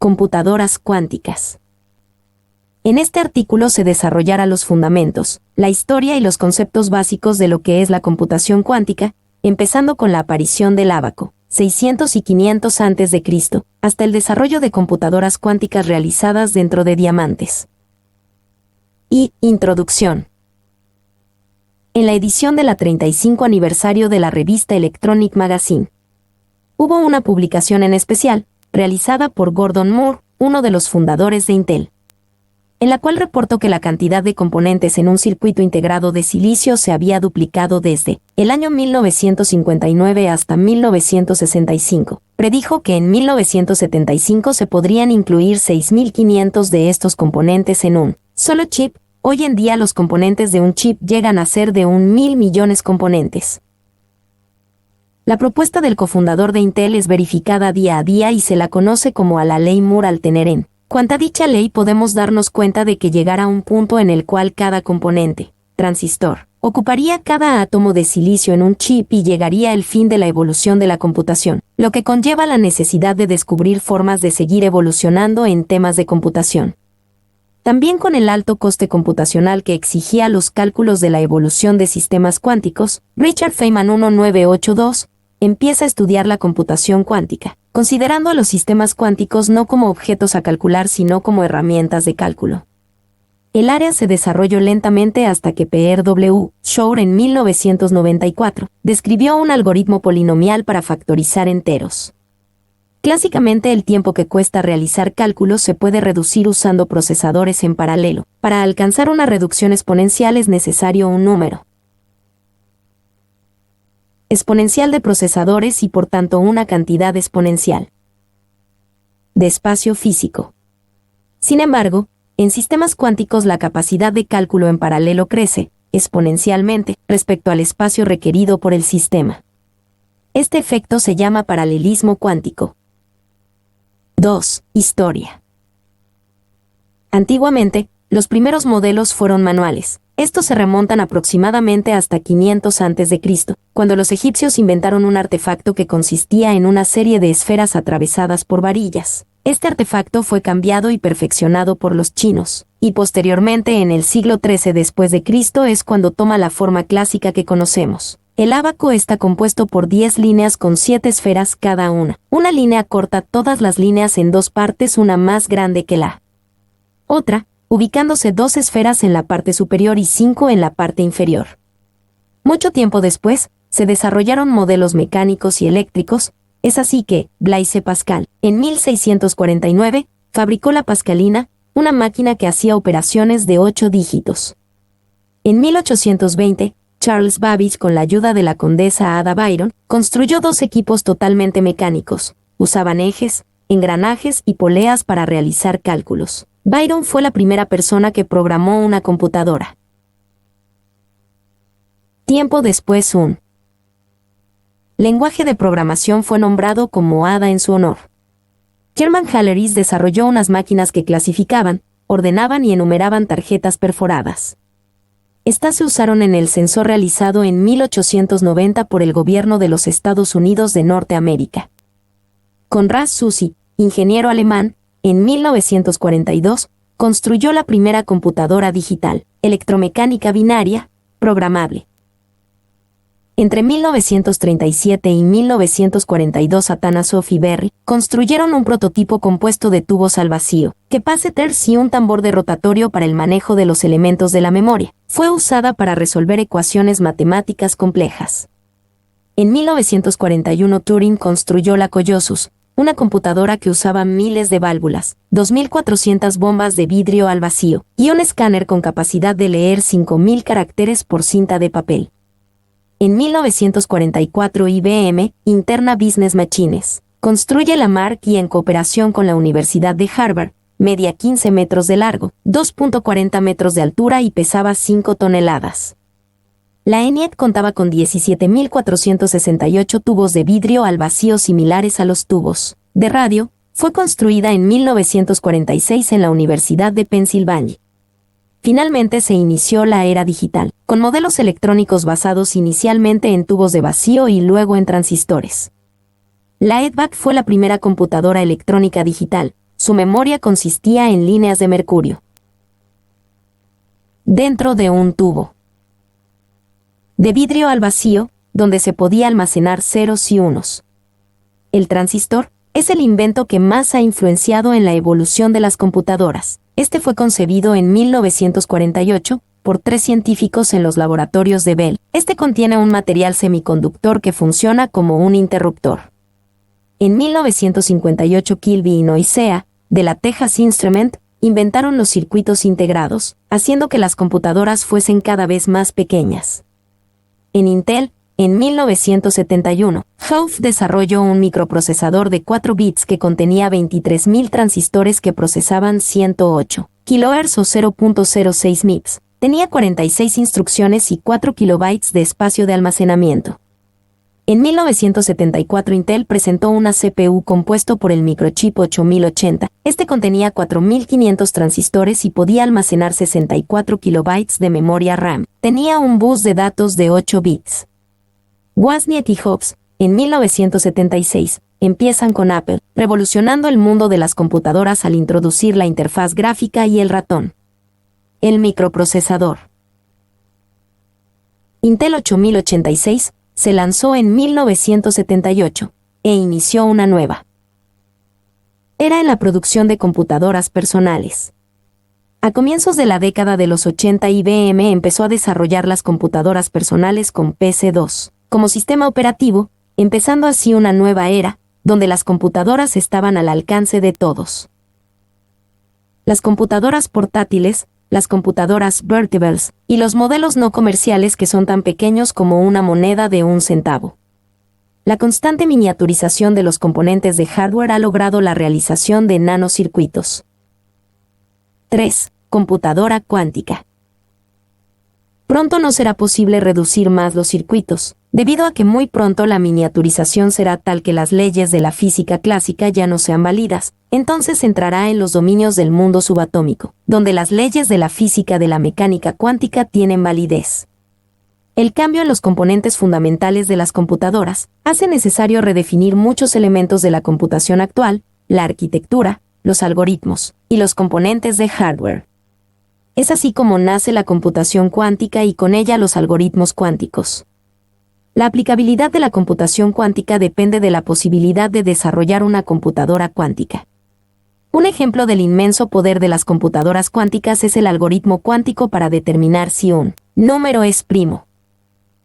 Computadoras cuánticas. En este artículo se desarrollará los fundamentos, la historia y los conceptos básicos de lo que es la computación cuántica, empezando con la aparición del ábaco, 600 y 500 a.C., hasta el desarrollo de computadoras cuánticas realizadas dentro de diamantes. Introducción. En la edición de la 35 aniversario de la revista Electronic Magazine, hubo una publicación en especial, realizada por Gordon Moore, uno de los fundadores de Intel, en la cual reportó que la cantidad de componentes en un circuito integrado de silicio se había duplicado desde el año 1959 hasta 1965. Predijo que en 1975 se podrían incluir 6.500 de estos componentes en un solo chip. Hoy en día los componentes de un chip llegan a ser de 1.000 millones componentes. La propuesta del cofundador de Intel es verificada día a día y se la conoce como a la ley Moore al tener en cuenta dicha ley podemos darnos cuenta de que llegará un punto en el cual cada componente, transistor, ocuparía cada átomo de silicio en un chip y llegaría el fin de la evolución de la computación, lo que conlleva la necesidad de descubrir formas de seguir evolucionando en temas de computación. También con el alto coste computacional que exigía los cálculos de la evolución de sistemas cuánticos, Richard Feynman 1982 empieza a estudiar la computación cuántica, considerando a los sistemas cuánticos no como objetos a calcular sino como herramientas de cálculo. El área se desarrolló lentamente hasta que Pierre W. Shore en 1994 describió un algoritmo polinomial para factorizar enteros. Clásicamente el tiempo que cuesta realizar cálculos se puede reducir usando procesadores en paralelo. Para alcanzar una reducción exponencial es necesario un número exponencial de procesadores y por tanto una cantidad exponencial de espacio físico. Sin embargo, en sistemas cuánticos la capacidad de cálculo en paralelo crece exponencialmente respecto al espacio requerido por el sistema. Este efecto se llama paralelismo cuántico. 2. Historia. Antiguamente, los primeros modelos fueron manuales. Estos se remontan aproximadamente hasta 500 a.C., cuando los egipcios inventaron un artefacto que consistía en una serie de esferas atravesadas por varillas. Este artefacto fue cambiado y perfeccionado por los chinos, y posteriormente en el siglo XIII después de Cristo es cuando toma la forma clásica que conocemos. El ábaco está compuesto por 10 líneas con 7 esferas cada una. Una línea corta todas las líneas en dos partes, una más grande que la otra, ubicándose 2 esferas en la parte superior y 5 en la parte inferior. Mucho tiempo después, se desarrollaron modelos mecánicos y eléctricos. Es así que Blaise Pascal, en 1649, fabricó la pascalina, una máquina que hacía operaciones de 8 dígitos. En 1820, Charles Babbage, con la ayuda de la condesa Ada Byron, construyó 2 equipos totalmente mecánicos. Usaban ejes, engranajes y poleas para realizar cálculos. Byron fue la primera persona que programó una computadora. Tiempo después un lenguaje de programación fue nombrado como Ada en su honor. Hermann Halleris desarrolló unas máquinas que clasificaban, ordenaban y enumeraban tarjetas perforadas. Estas se usaron en el censo realizado en 1890 por el gobierno de los Estados Unidos de Norteamérica. Konrad Zuse, ingeniero alemán, en 1942, construyó la primera computadora digital, electromecánica binaria, programable. Entre 1937 y 1942 Atanasoff y Berry construyeron un prototipo compuesto de tubos al vacío, capacitors y un tambor de rotatorio para el manejo de los elementos de la memoria. Fue usada para resolver ecuaciones matemáticas complejas. En 1941 Turing construyó la Colossus, una computadora que usaba miles de válvulas, 2.400 bombas de vidrio al vacío, y un escáner con capacidad de leer 5.000 caracteres por cinta de papel. En 1944 IBM, Interna Business Machines, construye la Mark I en cooperación con la Universidad de Harvard, media 15 metros de largo, 2.40 metros de altura y pesaba 5 toneladas. La ENIAC contaba con 17.468 tubos de vidrio al vacío similares a los tubos de radio. Fue construida en 1946 en la Universidad de Pensilvania. Finalmente se inició la era digital, con modelos electrónicos basados inicialmente en tubos de vacío y luego en transistores. La EDVAC fue la primera computadora electrónica digital. su memoria consistía en líneas de mercurio. Dentro de un tubo de vidrio al vacío, donde se podía almacenar ceros y unos. El transistor es el invento que más ha influenciado en la evolución de las computadoras. Este fue concebido en 1948 por 3 científicos en los laboratorios de Bell. Este contiene un material semiconductor que funciona como un interruptor. En 1958 Kilby y Noisea, de la Texas Instrument, inventaron los circuitos integrados, haciendo que las computadoras fuesen cada vez más pequeñas. En Intel, en 1971, Hauff desarrolló un microprocesador de 4 bits que contenía 23.000 transistores que procesaban 108 kHz o 0.06 MHz. Tenía 46 instrucciones y 4 kilobytes de espacio de almacenamiento. En 1974 Intel presentó una CPU compuesto por el microchip 8080. Este contenía 4.500 transistores y podía almacenar 64 kilobytes de memoria RAM. Tenía un bus de datos de 8 bits. Wozniak y Hobbs, en 1976, empiezan con Apple, revolucionando el mundo de las computadoras al introducir la interfaz gráfica y el ratón. El microprocesador Intel 8086 se lanzó en 1978 e inició una nueva era en la producción de computadoras personales. A comienzos de la década de los 80 IBM empezó a desarrollar las computadoras personales con PC-2 como sistema operativo, empezando así una nueva era, donde las computadoras estaban al alcance de todos. Las computadoras portátiles, las computadoras Vertibles, y los modelos no comerciales que son tan pequeños como una moneda de 1 centavo. La constante miniaturización de los componentes de hardware ha logrado la realización de nanocircuitos. 3. Computadora cuántica. Pronto no será posible reducir más los circuitos, debido a que muy pronto la miniaturización será tal que las leyes de la física clásica ya no sean válidas. Entonces entrará en los dominios del mundo subatómico, donde las leyes de la física de la mecánica cuántica tienen validez. El cambio en los componentes fundamentales de las computadoras hace necesario redefinir muchos elementos de la computación actual, la arquitectura, los algoritmos y los componentes de hardware. Es así como nace la computación cuántica y con ella los algoritmos cuánticos. La aplicabilidad de la computación cuántica depende de la posibilidad de desarrollar una computadora cuántica. Un ejemplo del inmenso poder de las computadoras cuánticas es el algoritmo cuántico para determinar si un número es primo.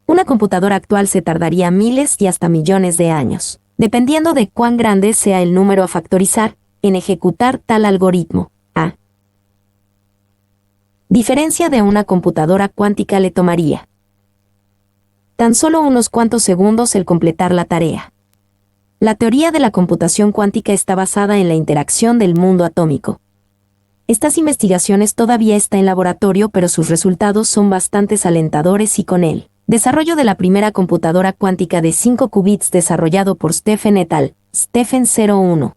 Una computadora actual se tardaría miles y hasta millones de años, dependiendo de cuán grande sea el número a factorizar, en ejecutar tal algoritmo. A diferencia de una computadora cuántica le tomaría tan solo unos cuantos segundos el completar la tarea. La teoría de la computación cuántica está basada en la interacción del mundo atómico. Estas investigaciones todavía están en laboratorio, pero sus resultados son bastante alentadores y con el desarrollo de la primera computadora cuántica de 5 qubits desarrollado por Stephen et al. Stephen 01.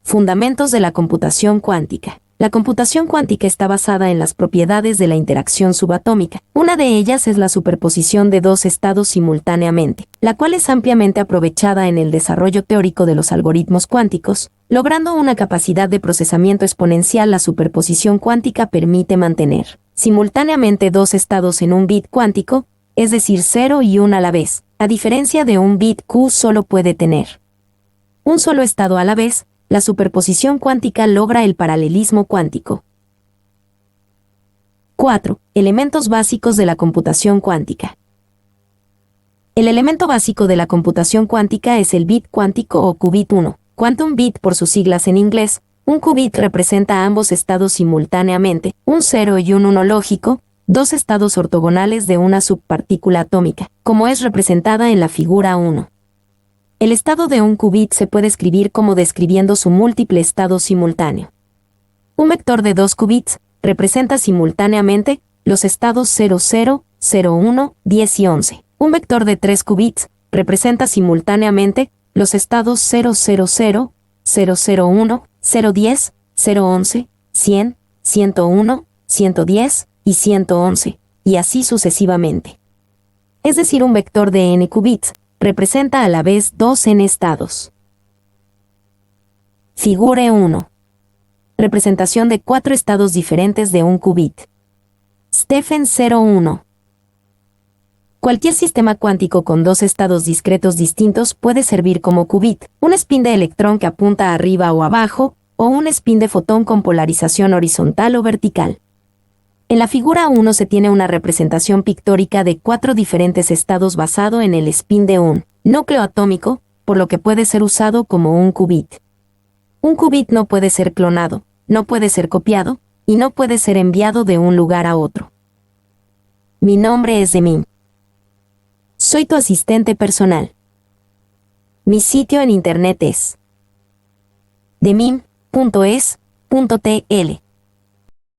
Fundamentos de la computación cuántica. La computación cuántica está basada en las propiedades de la interacción subatómica. Una de ellas es la superposición de 2 estados simultáneamente, la cual es ampliamente aprovechada en el desarrollo teórico de los algoritmos cuánticos, logrando una capacidad de procesamiento exponencial. La superposición cuántica permite mantener simultáneamente 2 estados en un bit cuántico, es decir 0 y 1 a la vez, a diferencia de un bit Q solo puede tener un solo estado a la vez. La superposición cuántica logra el paralelismo cuántico. 4. Elementos básicos de la computación cuántica. El elemento básico de la computación cuántica es el bit cuántico o qubit 1, quantum bit por sus siglas en inglés. Un qubit representa ambos estados simultáneamente, un 0 y un 1 lógico, 2 estados ortogonales de una subpartícula atómica, como es representada en la figura 1. El estado de un qubit se puede escribir como describiendo su múltiple estado simultáneo. Un vector de 2 qubits representa simultáneamente los estados 00, 01, 10 y 11. Un vector de 3 qubits representa simultáneamente los estados 000, 001, 010, 011, 100, 101, 110 y 111, y así sucesivamente. Es decir, un vector de n qubits representa a la vez 2 n estados. Figure 1. representación de 4 estados diferentes de un qubit. Stephen 01. Cualquier sistema cuántico con 2 estados discretos distintos puede servir como qubit, un spin de electrón que apunta arriba o abajo, o un spin de fotón con polarización horizontal o vertical. En la figura 1 se tiene una representación pictórica de 4 diferentes estados basado en el spin de un núcleo atómico, por lo que puede ser usado como un qubit. Un qubit no puede ser clonado, no puede ser copiado, y no puede ser enviado de un lugar a otro. Mi nombre es Demim. Soy tu asistente personal. Mi sitio en internet es demim.es.tl.